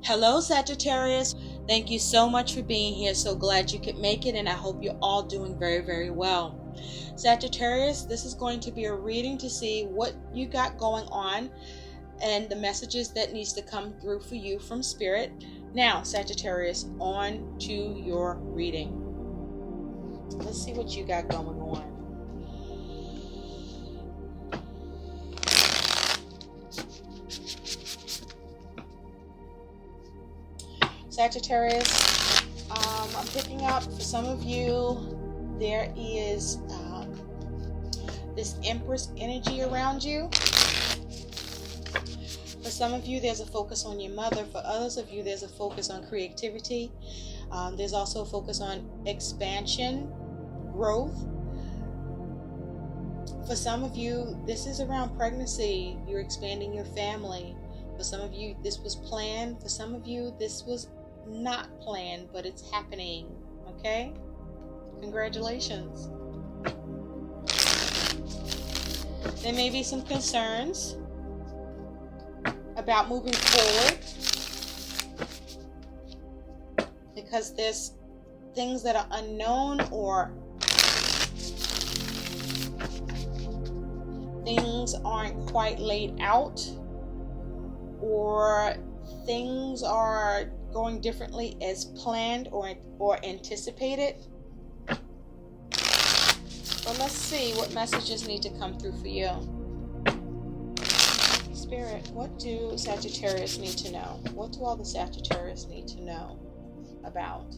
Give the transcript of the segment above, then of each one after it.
Hello, Sagittarius. Thank you so much for being here. So glad you could make it, and I hope you're all doing very, very well. Sagittarius, this is going to be a reading to see what you got going on and the messages that needs to come through for you from Spirit. Now, Sagittarius, on to your reading. Let's see what you got going on. Sagittarius, I'm picking up for some of you, there is this Empress energy around you. For some of you, there's a focus on your mother. For others of you, there's a focus on creativity. There's also a focus on expansion, growth. For some of you, this is around pregnancy. You're expanding your family. For some of you, this was planned. For some of you, this was not planned, but it's happening. Okay? Congratulations. There may be some concerns about moving forward because there's things that are unknown, or things aren't quite laid out, or things are going differently as planned or anticipated. But let's see what messages need to come through for you. Spirit, what do Sagittarius need to know? What do all the Sagittarius need to know about?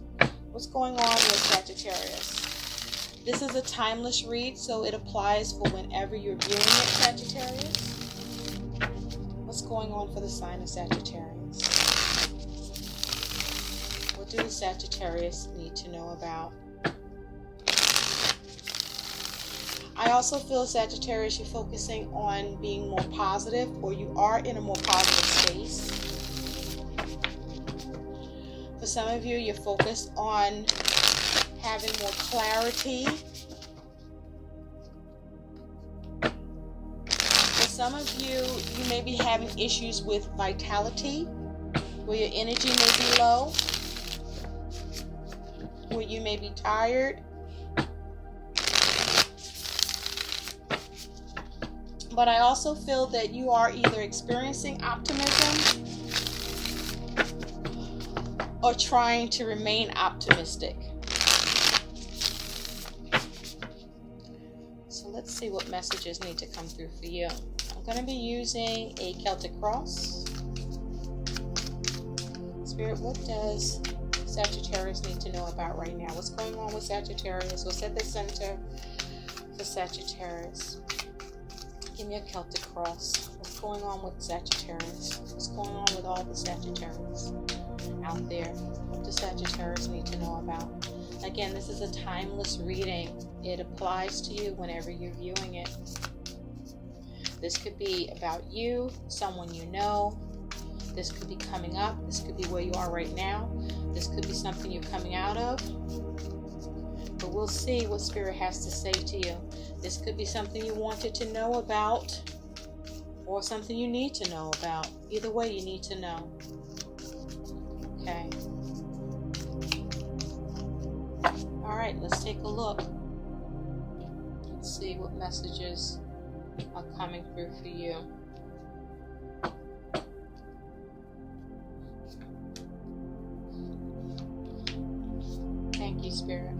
What's going on with Sagittarius? This is a timeless read, so it applies for whenever you're viewing it, Sagittarius. What's going on for the sign of Sagittarius? What do the Sagittarius need to know about? I also feel, Sagittarius, you're focusing on being more positive, or you are in a more positive space. For some of you, you're focused on having more clarity. For some of you, you may be having issues with vitality, where your energy may be low, where you may be tired. But I also feel that you are either experiencing optimism or trying to remain optimistic. So let's see what messages need to come through for you. I'm going to be using a Celtic cross. Spirit, what does Sagittarius need to know about right now? What's going on with Sagittarius? What's at the center for Sagittarius? Give me a Celtic cross. What's going on with Sagittarius? What's going on with all the Sagittarius out there? What does Sagittarius need to know about? Again, this is a timeless reading. It applies to you whenever you're viewing it. This could be about you, someone you know. This could be coming up. This could be where you are right now. This could be something you're coming out of. But we'll see what Spirit has to say to you. This could be something you wanted to know about, or something you need to know about. Either way, you need to know. Okay. All right, let's take a look. Let's see what messages are coming through for you. Thank you, Spirit.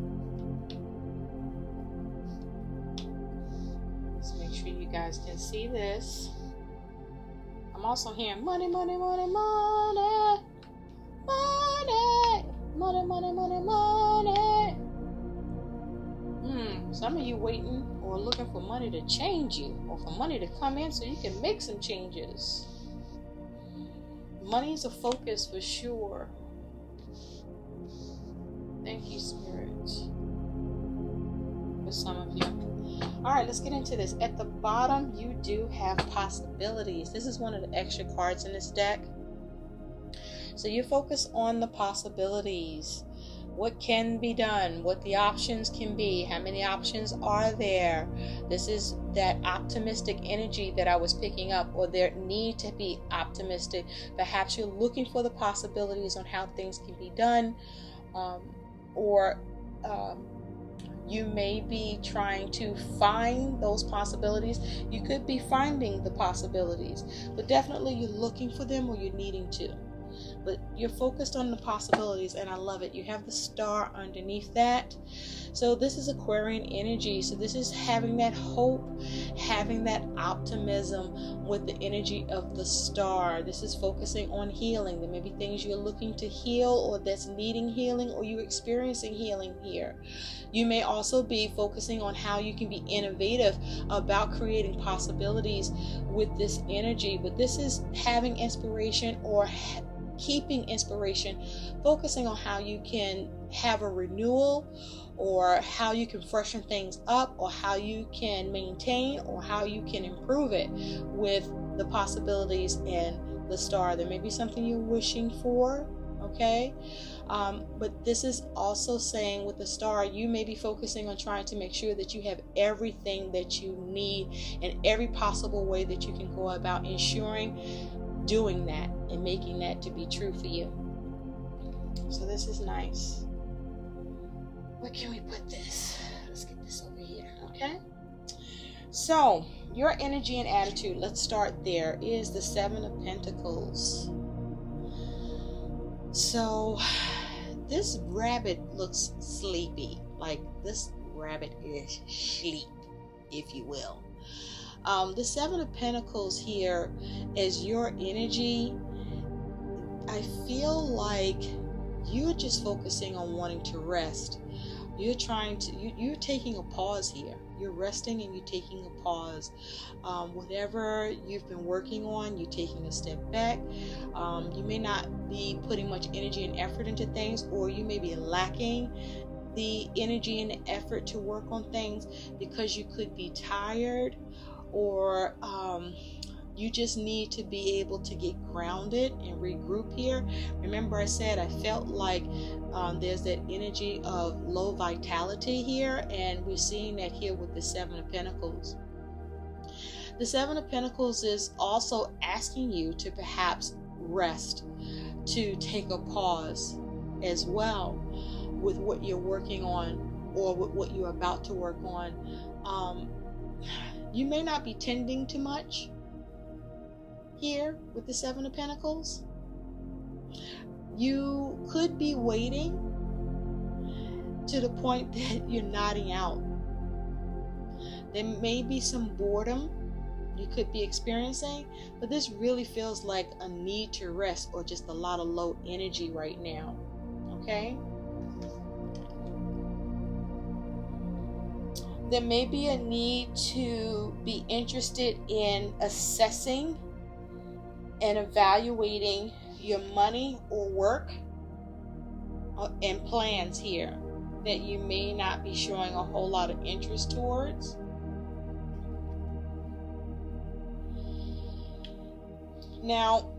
Let's make sure you guys can see this. I'm also hearing money, money, money, money, money, money, money, money, money. Some of you waiting or looking for money to change you, or for money to come in so you can make some changes. Money is a focus for sure. Thank you, Spirit, for some of you. All right, let's get into this. At the bottom, you do have possibilities. This is one of the extra cards in this deck. So you focus on the possibilities. what can be done, what the options can be, how many options are there. This is that optimistic energy that I was picking up, or their need to be optimistic. Perhaps you're looking for the possibilities on how things can be done, or you may be trying to find those possibilities. You could be finding the possibilities, but definitely you're looking for them, or you're needing to. But you're focused on the possibilities, and I love it. You have the star underneath that. So this is Aquarian energy. So this is having that hope, having that optimism with the energy of the star. This is focusing on healing. There may be things you're looking to heal, or that's needing healing, or you're experiencing healing here. You may also be focusing on how you can be innovative about creating possibilities with this energy. But this is having inspiration, or keeping inspiration, focusing on how you can have a renewal, or how you can freshen things up, or how you can maintain, or how you can improve it with the possibilities in the star. There may be something you're wishing for, okay? But this is also saying with the star, you may be focusing on trying to make sure that you have everything that you need in every possible way that you can go about ensuring doing that and making that to be true for you. So this is nice. Where can we put this? Let's get this over here, okay? So your energy and attitude, let's start there, is the Seven of Pentacles. So this rabbit looks sleepy, like this rabbit is asleep, if you will. The Seven of Pentacles here is your energy. I feel like you're just focusing on wanting to rest. You're you're taking a pause here. You're resting and you're taking a pause. Whatever you've been working on, you're taking a step back. You may not be putting much energy and effort into things, or you may be lacking the energy and the effort to work on things because you could be tired, or you just need to be able to get grounded and regroup here. Remember, I said I felt like there's that energy of low vitality here, and we're seeing that here with the Seven of Pentacles. The Seven of Pentacles is also asking you to perhaps rest, to take a pause as well with what you're working on, or with what you're about to work on. You may not be tending too much here with the Seven of Pentacles. You could be waiting to the point that you're nodding out. There may be some boredom you could be experiencing, but this really feels like a need to rest, or just a lot of low energy right now, okay? There may be a need to be interested in assessing and evaluating your money or work and plans here that you may not be showing a whole lot of interest towards. Now,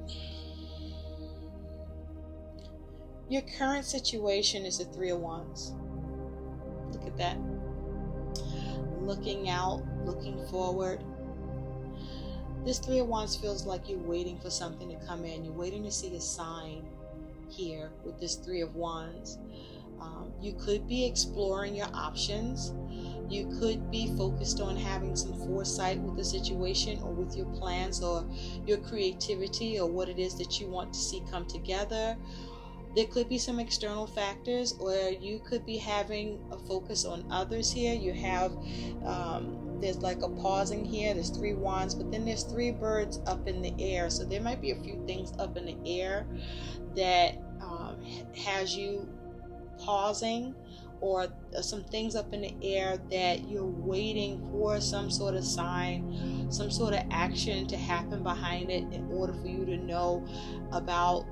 your current situation is the Three of Wands. Look at that. Looking out, looking forward. This Three of Wands feels like you're waiting for something to come in. You're waiting to see a sign here with this Three of Wands. You could be exploring your options. You could be focused on having some foresight with the situation, or with your plans, or your creativity, or what it is that you want to see come together. There could be some external factors, or you could be having a focus on others here. You have, there's like a pausing here. There's three wands, but then there's three birds up in the air. So there might be a few things up in the air that has you pausing, or some things up in the air that you're waiting for some sort of sign, some sort of action to happen behind it, in order for you to know about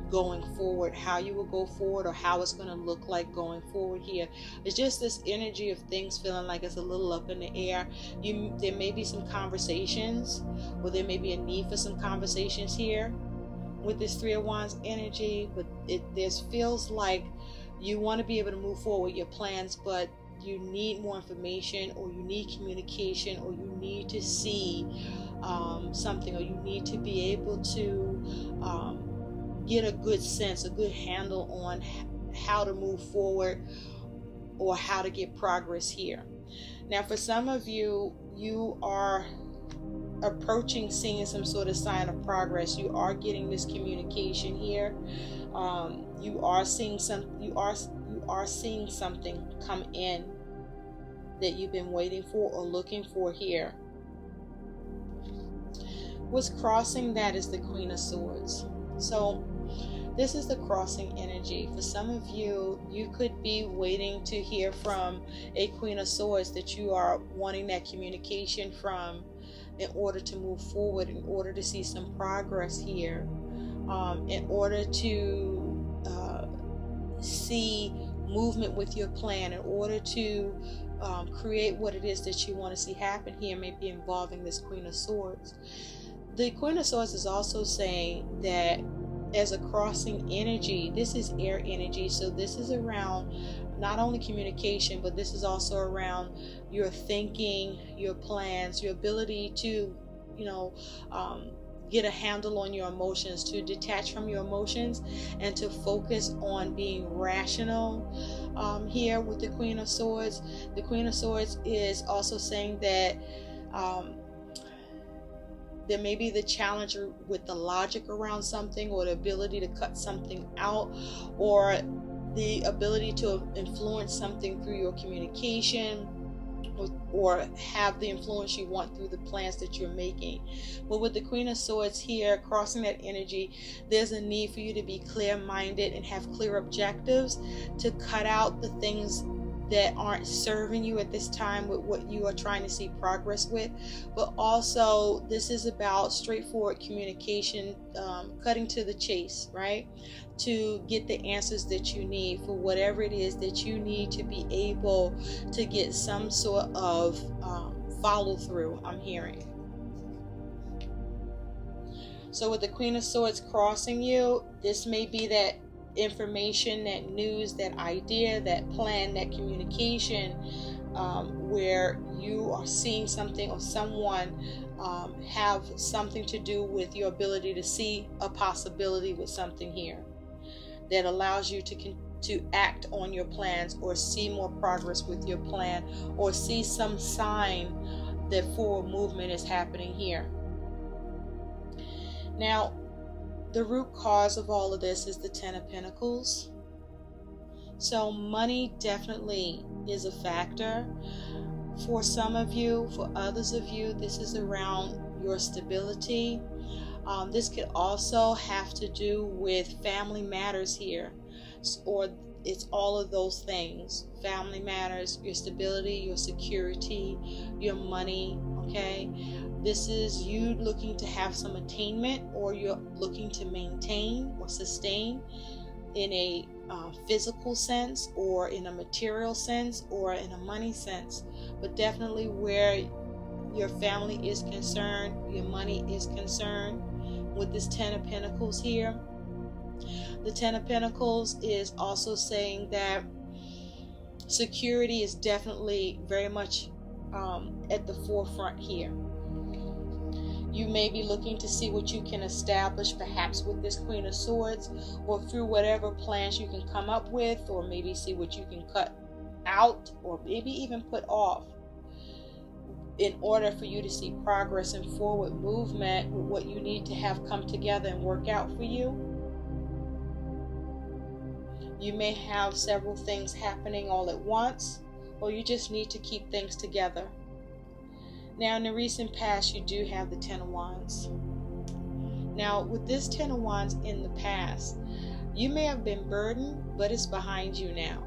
going forward, how you will go forward, or how it's going to look like going forward here. It's just this energy of things feeling like it's a little up in the air. There may be some conversations, or there may be a need for some conversations here with this Three of Wands energy, but it feels like You want to be able to move forward with your plans, but you need more information, or you need communication, or you need to see something, or you need to be able to get a good sense, a good handle on how to move forward or how to get progress here. Now, for some of you, you are approaching seeing some sort of sign of progress. You are getting this communication here. You are seeing something come in that you've been waiting for or looking for here. What's crossing that is the Queen of Swords. So this is the crossing energy. For some of you, you could be waiting to hear from a Queen of Swords that you are wanting that communication from in order to move forward, in order to see some progress here, in order to see movement with your plan, in order to create what it is that you want to see happen here, maybe involving this Queen of Swords. The Queen of Swords is also saying that as a crossing energy, this is air energy, so this is around not only communication, but this is also around your thinking, your plans, your ability to, get a handle on your emotions, to detach from your emotions and to focus on being rational. Here with the Queen of Swords, the Queen of Swords is also saying that there may be the challenge with the logic around something, or the ability to cut something out, or the ability to influence something through your communication, or have the influence you want through the plans that you're making. But with the Queen of Swords here crossing that energy, there's a need for you to be clear-minded and have clear objectives, to cut out the things that aren't serving you at this time with what you are trying to see progress with. But also, this is about straightforward communication, cutting to the chase, right? To get the answers that you need for whatever it is that you need to be able to get some sort of follow through, I'm hearing. So with the Queen of Swords crossing you, this may be that information, that news, that idea, that plan, that communication, where you are seeing something or someone have something to do with your ability to see a possibility with something here that allows you to act on your plans, or see more progress with your plan, or see some sign that forward movement is happening here. Now, the root cause of all of this is the Ten of Pentacles. So money definitely is a factor for some of you. For others of you, this is around your stability. This could also have to do with family matters here, or it's all of those things. Family matters, your stability, your security, your money, okay? This is you looking to have some attainment, or you're looking to maintain or sustain in a physical sense, or in a material sense, or in a money sense. But definitely where your family is concerned, your money is concerned with this Ten of Pentacles here. The Ten of Pentacles is also saying that security is definitely very much at the forefront here. You may be looking to see what you can establish, perhaps with this Queen of Swords, or through whatever plans you can come up with, or maybe see what you can cut out, or maybe even put off, in order for you to see progress and forward movement with what you need to have come together and work out for you. You may have several things happening all at once, or you just need to keep things together. Now, in the recent past, you do have the Ten of Wands. Now, with this Ten of Wands in the past, you may have been burdened, but it's behind you now.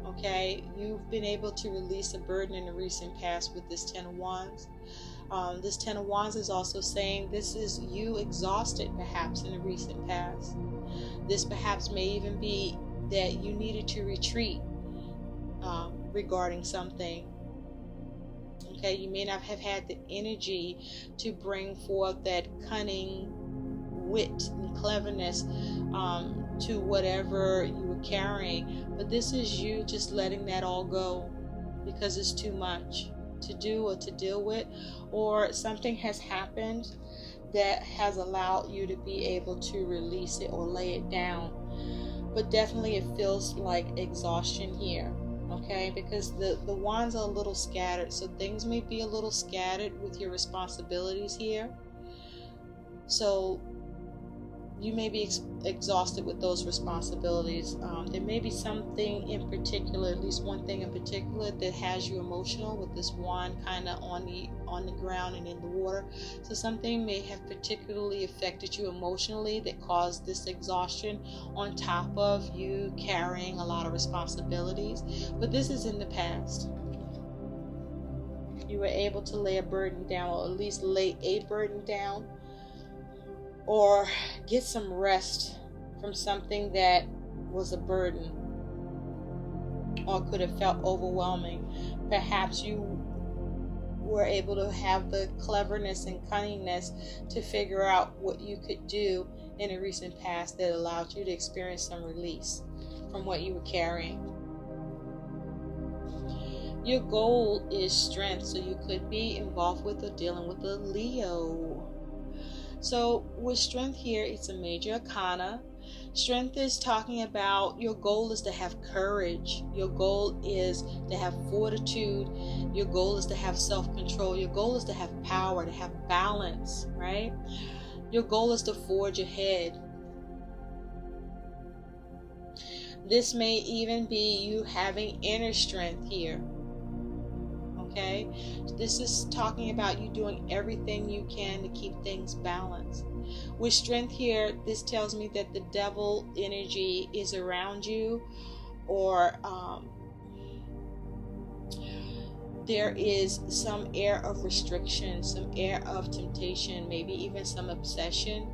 Okay, you've been able to release a burden in the recent past with this Ten of Wands. This Ten of Wands is also saying this is you exhausted perhaps in the recent past. This perhaps may even be that you needed to retreat regarding something. Okay, you may not have had the energy to bring forth that cunning, wit, and cleverness to whatever you were carrying. But this is you just letting that all go because it's too much to do or to deal with, or something has happened that has allowed you to be able to release it or lay it down. But definitely it feels like exhaustion here, okay? Because the wands are a little scattered, so things may be a little scattered with your responsibilities here. So you may be exhausted with those responsibilities. There may be something in particular, at least one thing in particular, that has you emotional, with this wand kind of on the ground and in the water. So something may have particularly affected you emotionally that caused this exhaustion, on top of you carrying a lot of responsibilities. But this is in the past. You were able to lay a burden down, or at least lay a burden down, or get some rest from something that was a burden or could have felt overwhelming. Perhaps you were able to have the cleverness and cunningness to figure out what you could do in a recent past that allowed you to experience some release from what you were carrying. Your goal is strength, so you could be involved with or dealing with a Leo. So with strength here, it's a major arcana. Strength is talking about your goal is to have courage. Your goal is to have fortitude. Your goal is to have self-control. Your goal is to have power, to have balance, right? Your goal is to forge ahead. This may even be you having inner strength here. Okay, this is talking about you doing everything you can to keep things balanced. With strength here, this tells me that the devil energy is around you, or there is some air of restriction, some air of temptation, maybe even some obsession.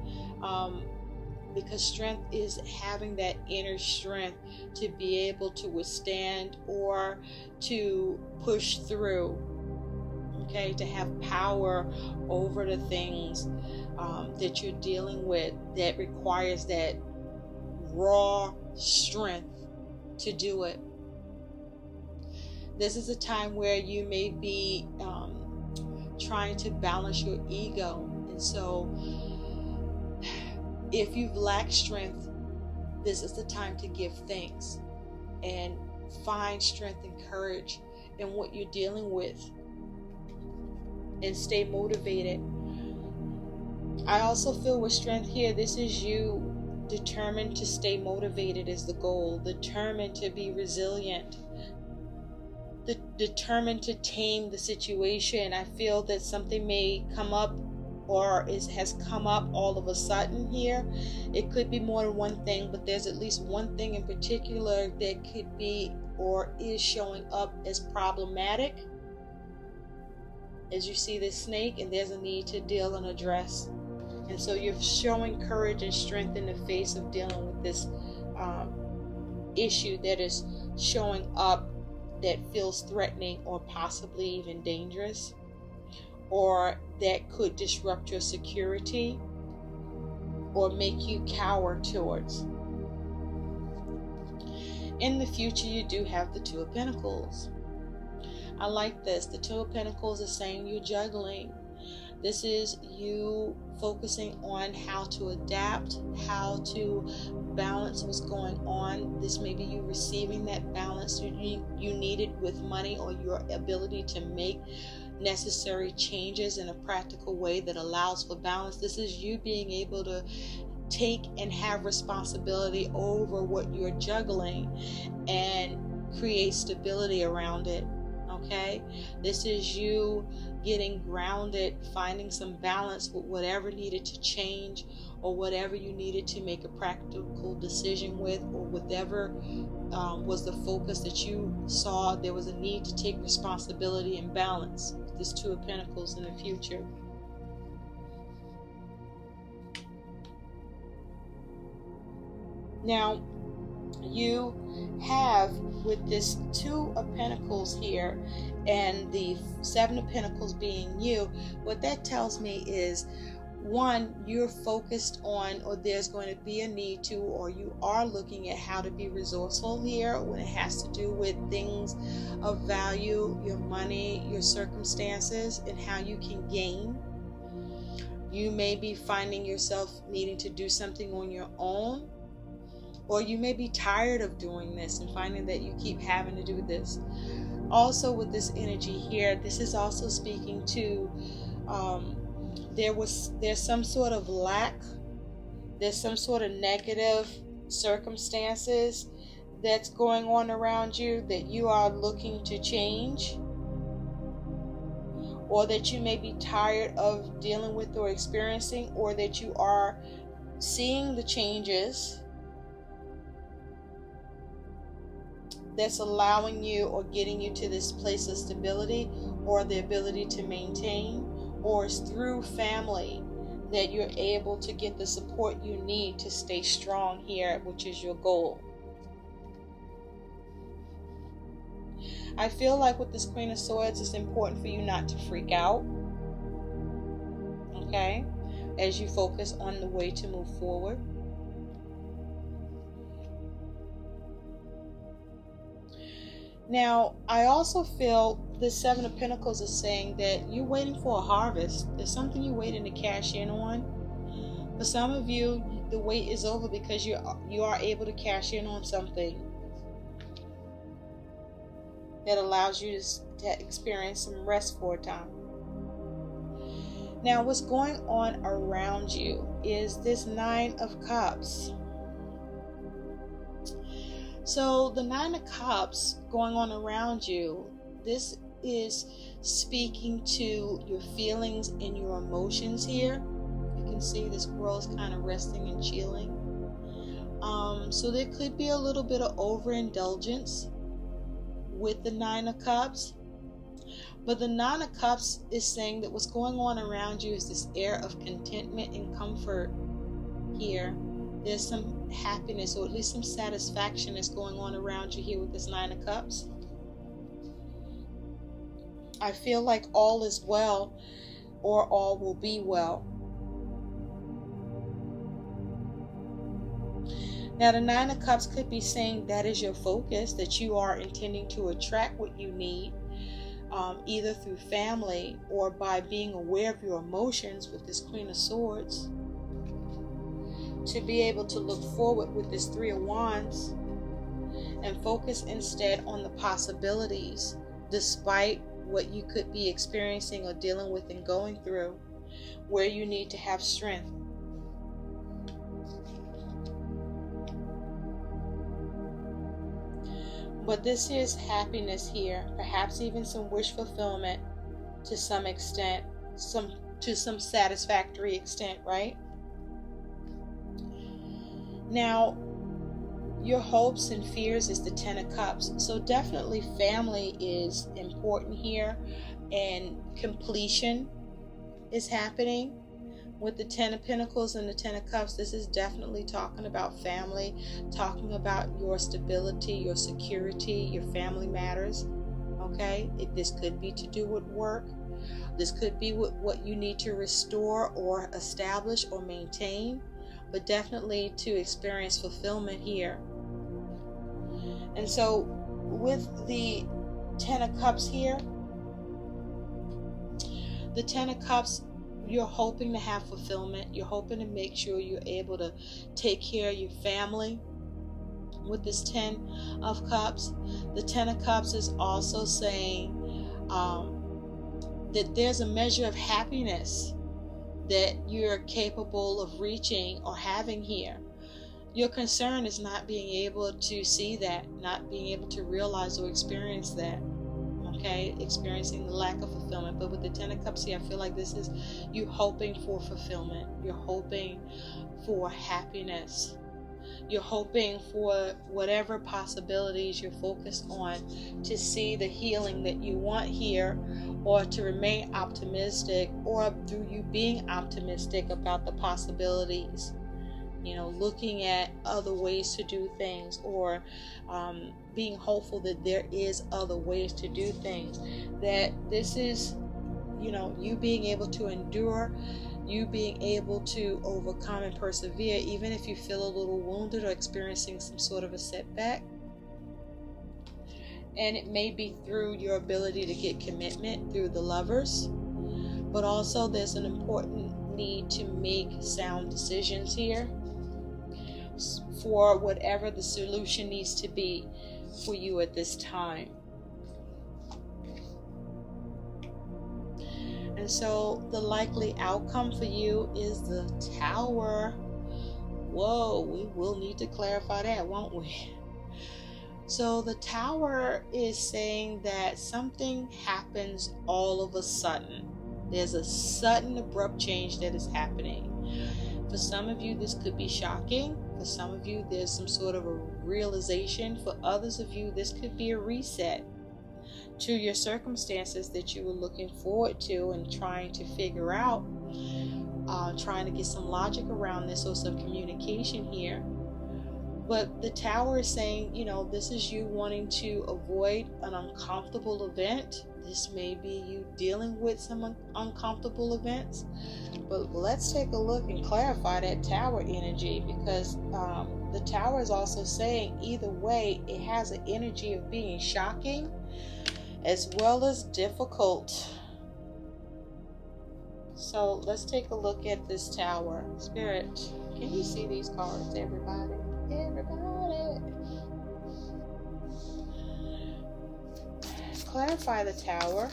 Because strength is having that inner strength to be able to withstand or to push through, okay, to have power over the things that you're dealing with, that requires that raw strength to do it. This is a time where you may be trying to balance your ego, and so if you've lacked strength, this is the time to give thanks and find strength and courage in what you're dealing with, and stay motivated. I also feel with strength here, this is you determined to stay motivated is the goal, determined to be resilient, determined to tame the situation. I feel that something may come up, or has come up all of a sudden here. It could be more than one thing, but there's at least one thing in particular that could be or is showing up as problematic. As you see this snake, and there's a need to deal and address. And so you're showing courage and strength in the face of dealing with this issue that is showing up, that feels threatening or possibly even dangerous, or that could disrupt your security or make you cower towards. In the future, you do have the Two of Pentacles. I like this. The Two of Pentacles is saying you're juggling. This is you focusing on how to adapt, how to balance what's going on. This may be you receiving that balance you needed with money, or your ability to make necessary changes in a practical way that allows for balance. This is you being able to take and have responsibility over what you're juggling and create stability around it. Okay, this is you getting grounded, finding some balance with whatever needed to change, or whatever you needed to make a practical decision with, or whatever was the focus that you saw there was a need to take responsibility and balance. This Two of Pentacles in the future. Now, you have with this Two of Pentacles here and the Seven of Pentacles being you, what that tells me is one, you're focused on, or there's going to be a need to, or you are looking at how to be resourceful here when it has to do with things of value, your money, your circumstances, and how you can gain. You may be finding yourself needing to do something on your own, or you may be tired of doing this and finding that you keep having to do this. Also with this energy here, this is also speaking to there's some sort of lack, there's some sort of negative circumstances that's going on around you that you are looking to change, or that you may be tired of dealing with or experiencing, or that you are seeing the changes that's allowing you or getting you to this place of stability or the ability to maintain, or it's through family that you're able to get the support you need to stay strong here, which is your goal. I feel like with this Queen of Swords, it's important for you not to freak out, okay, as you focus on the way to move forward. Now, I also feel the Seven of Pentacles is saying that you're waiting for a harvest. There's something you're waiting to cash in on. For some of you, the wait is over because you are able to cash in on something that allows you to experience some rest for a time. Now, what's going on around you is this Nine of Cups. So the Nine of Cups going on around you, this is speaking to your feelings and your emotions here. You can see this girl is kind of resting and chilling. So there could be a little bit of overindulgence with the Nine of Cups. But the Nine of Cups is saying that what's going on around you is this air of contentment and comfort here. There's some happiness, or at least some satisfaction that's going on around you here with this Nine of Cups. I feel like all is well, or all will be well. Now, the Nine of Cups could be saying that is your focus, that you are intending to attract what you need, either through family or by being aware of your emotions with this Queen of Swords, to be able to look forward with this Three of Wands and focus instead on the possibilities, despite what you could be experiencing or dealing with and going through, where you need to have strength. But this is happiness here, perhaps even some wish fulfillment to some extent, to some satisfactory extent, right? Now, your hopes and fears is the Ten of Cups. So definitely family is important here, and completion is happening. With the Ten of Pentacles and the Ten of Cups, this is definitely talking about family, talking about your stability, your security, your family matters. Okay? This could be to do with work. This could be with what you need to restore or establish or maintain, but definitely to experience fulfillment here. And so with the Ten of Cups here, the Ten of Cups, you're hoping to have fulfillment. You're hoping to make sure you're able to take care of your family with this Ten of Cups. The Ten of Cups is also saying that there's a measure of happiness that you're capable of reaching or having here. Your concern is not being able to see that, not being able to realize or experience that. Okay, experiencing the lack of fulfillment. But with the Ten of Cups here, I feel like this is you hoping for fulfillment. You're hoping for happiness. You're hoping for whatever possibilities you're focused on to see the healing that you want here, or to remain optimistic, or through you being optimistic about the possibilities. You know, looking at other ways to do things, or being hopeful that there is other ways to do things. That this is, you know, you being able to endure you being able to overcome and persevere, even if you feel a little wounded or experiencing some sort of a setback. And it may be through your ability to get commitment through the Lovers, but also there's an important need to make sound decisions here for whatever the solution needs to be for you at this time. And so the likely outcome for you is the Tower. Whoa, we will need to clarify that, won't we? So the Tower is saying that something happens all of a sudden. There's a sudden, abrupt change that is happening. For some of you, this could be shocking. For some of you, there's some sort of a realization. For others of you, this could be a reset to your circumstances that you were looking forward to and trying to figure out, trying to get some logic around this or some communication here. But the Tower is saying, this is you wanting to avoid an uncomfortable event. This may be you dealing with some uncomfortable events. But let's take a look and clarify that Tower energy, because the Tower is also saying either way, it has an energy of being shocking as well as difficult. So let's take a look at this Tower. Spirit, can you see these cards, everybody? Everybody. Clarify the Tower.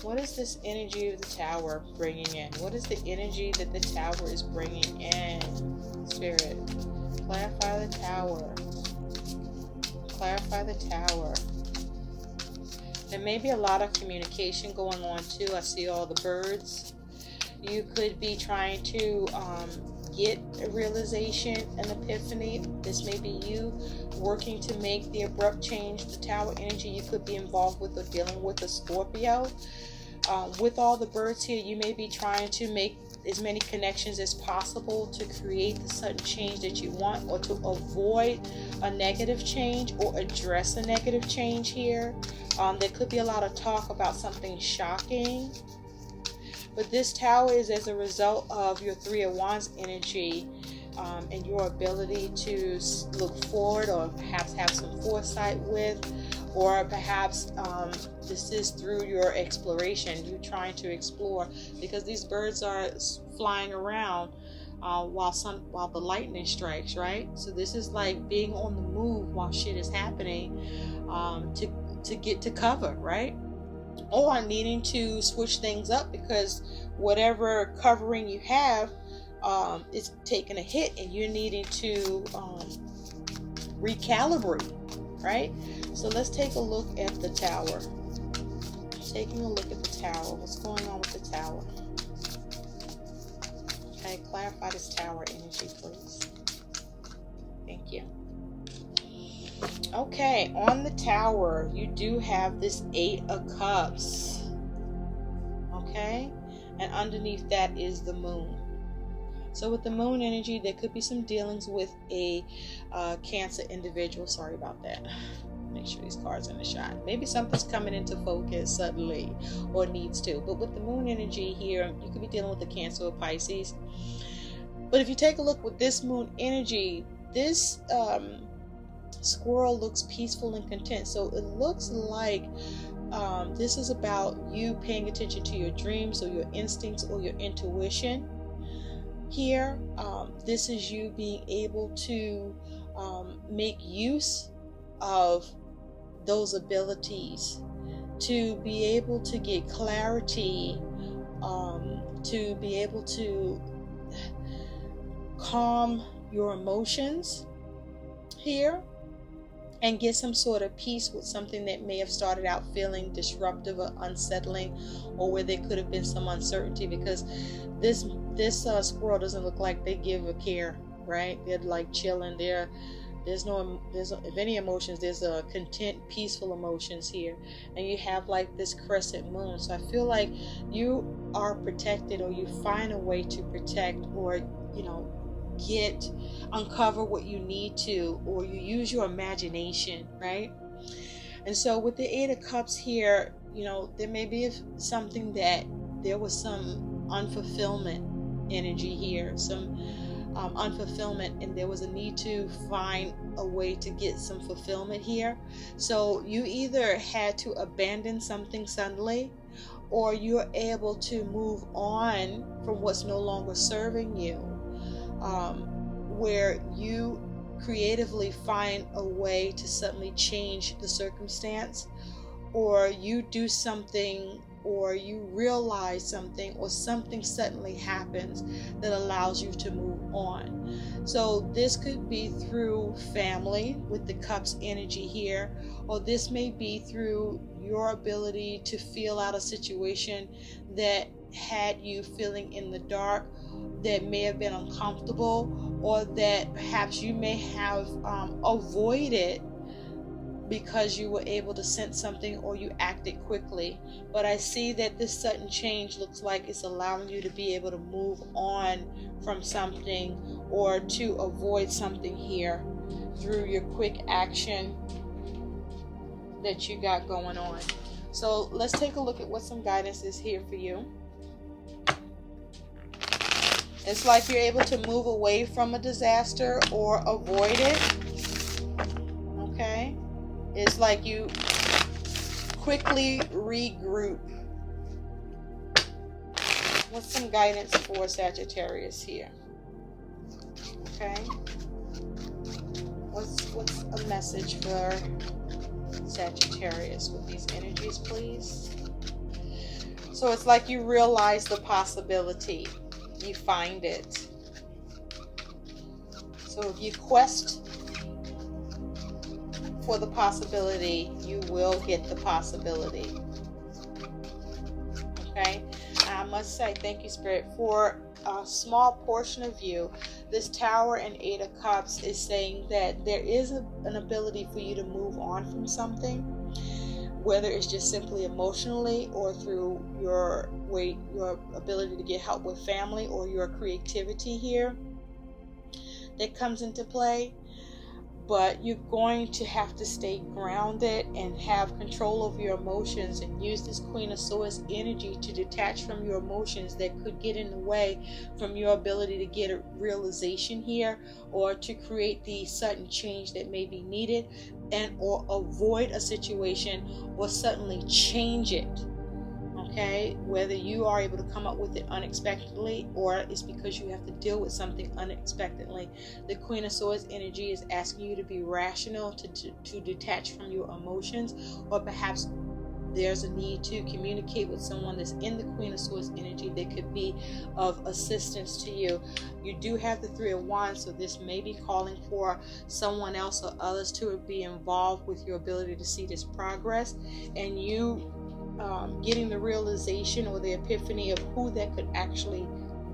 What is this energy of the Tower bringing in? What is the energy that the Tower is bringing in? Spirit, clarify the Tower. Clarify the Tower. There may be a lot of communication going on too. I see all the birds. You could be trying to get a realization, an epiphany. This may be you working to make the abrupt change. The Tower energy you could be involved with or dealing with a Scorpio. With all the birds here, you may be trying to make as many connections as possible to create the sudden change that you want, or to avoid a negative change or address a negative change here. There could be a lot of talk about something shocking. But this Tower is as a result of your Three of Wands energy and your ability to look forward, or perhaps have some foresight with, or perhaps this is through your exploration, you trying to explore, because these birds are flying around while the lightning strikes, right? So this is like being on the move while shit is happening to get to cover, right? Or needing to switch things up because whatever covering you have is taking a hit, and you're needing to recalibrate, right? So let's take a look at the Tower. Taking a look at the Tower. What's going on with the Tower? Okay, clarify this Tower energy, please. Thank you. Okay, on the Tower, you do have this Eight of Cups. Okay, and underneath that is the Moon. So with the Moon energy, there could be some dealings with a Cancer individual. Sorry about that. Make sure these cards are in the shot. Maybe something's coming into focus suddenly, or needs to. But with the Moon energy here, you could be dealing with a Cancer or Pisces. But if you take a look with this Moon energy, this squirrel looks peaceful and content. So it looks like this is about you paying attention to your dreams or your instincts or your intuition. Here, this is you being able to make use of those abilities to be able to get clarity, to be able to calm your emotions here, and get some sort of peace with something that may have started out feeling disruptive or unsettling, or where there could have been some uncertainty, because this squirrel doesn't look like they give a care, right? They're like chilling. There's if any emotions, there's a content, peaceful emotions here, and you have like this crescent moon. So I feel like you are protected, or you find a way to protect, or uncover what you need to, or you use your imagination, right? And so with the Eight of Cups here, there may be something that there was some unfulfillment energy here, some unfulfillment, and there was a need to find a way to get some fulfillment here. So you either had to abandon something suddenly, or you're able to move on from what's no longer serving you, where you creatively find a way to suddenly change the circumstance, or you do something, or you realize something, or something suddenly happens that allows you to move on. So this could be through family with the Cups energy here, or this may be through your ability to feel out a situation that had you feeling in the dark, that may have been uncomfortable, or that perhaps you may have avoided because you were able to sense something, or you acted quickly. But I see that this sudden change looks like it's allowing you to be able to move on from something, or to avoid something here through your quick action that you got going on. So let's take a look at what some guidance is here for you. It's like you're able to move away from a disaster or avoid it. Okay? It's like you quickly regroup. What's some guidance for Sagittarius here? Okay. What's a message for Sagittarius with these energies, please? So it's like you realize the possibility. You find it. So if you quest for the possibility, you will get the possibility. Okay? I must say, thank you, Spirit, for a small portion of you. This Tower and Eight of Cups is saying that there is an ability for you to move on from something, whether it's just simply emotionally, or through your ability to get help with family, or your creativity here that comes into play. But you're going to have to stay grounded and have control of your emotions, and use this Queen of Swords energy to detach from your emotions that could get in the way from your ability to get a realization here, or to create the sudden change that may be needed, and or avoid a situation, or suddenly change it. Okay, whether you are able to come up with it unexpectedly, or it's because you have to deal with something unexpectedly. The Queen of Swords energy is asking you to be rational, to detach from your emotions, or perhaps there's a need to communicate with someone that's in the Queen of Swords energy that could be of assistance to you. You do have the Three of Wands, so this may be calling for someone else or others to be involved with your ability to see this progress, and you getting the realization or the epiphany of who that could actually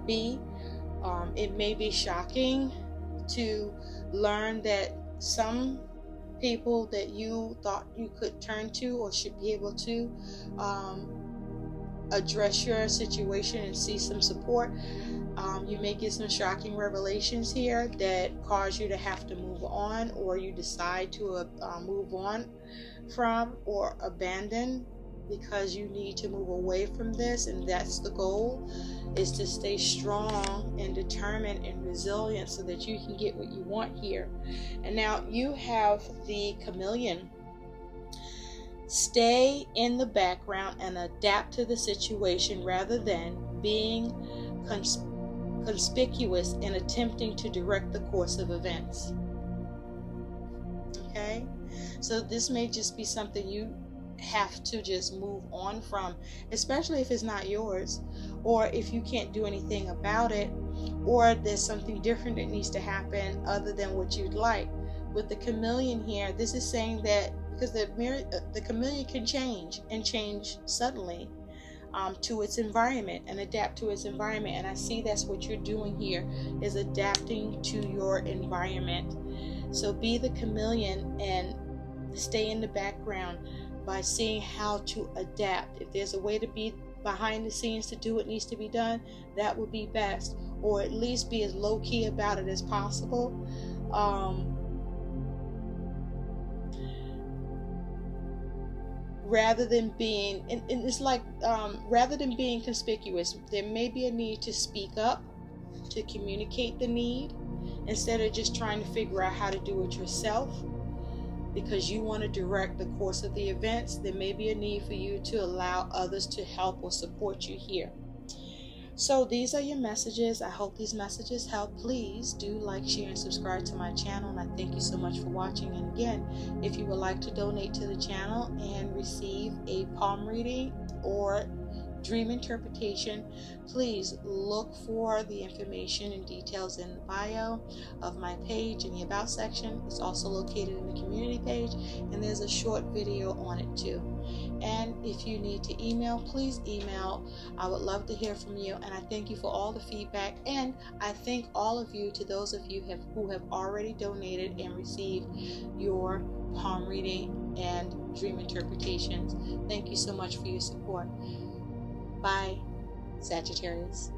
be. It may be shocking to learn that some people that you thought you could turn to, or should be able to address your situation and see some support, you may get some shocking revelations here that cause you to have to move on, or you decide to move on from or abandon, because you need to move away from this. And that's the goal, is to stay strong and determined and resilient so that you can get what you want here. And now you have the Chameleon. Stay in the background and adapt to the situation, rather than being conspicuous and attempting to direct the course of events. Okay, so this may just be something you have to just move on from, especially if it's not yours, or if you can't do anything about it, or there's something different that needs to happen other than what you'd like. With the Chameleon here, this is saying that because the chameleon can change, and change suddenly to its environment, and adapt to its environment. And I see that's what you're doing here, is adapting to your environment. So be the chameleon and stay in the background by seeing how to adapt. If there's a way to be behind the scenes to do what needs to be done, that would be best, or at least be as low-key about it as possible. rather than being, and it's like, rather than being conspicuous, there may be a need to speak up, to communicate the need, instead of just trying to figure out how to do it yourself because you want to direct the course of the events. There may be a need for you to allow others to help or support you here. So these are your messages. I hope these messages help. Please do like, share, and subscribe to my channel. And I thank you so much for watching. And again, if you would like to donate to the channel and receive a palm reading or dream interpretation, please look for the information and details in the bio of my page in the About section. It's also located in the community page, and there's a short video on it too. And if you need to email, please email. I would love to hear from you, and I thank you for all the feedback, and I thank all of you, to those of you who have already donated and received your palm reading and dream interpretations. Thank you so much for your support. Bye, Sagittarius.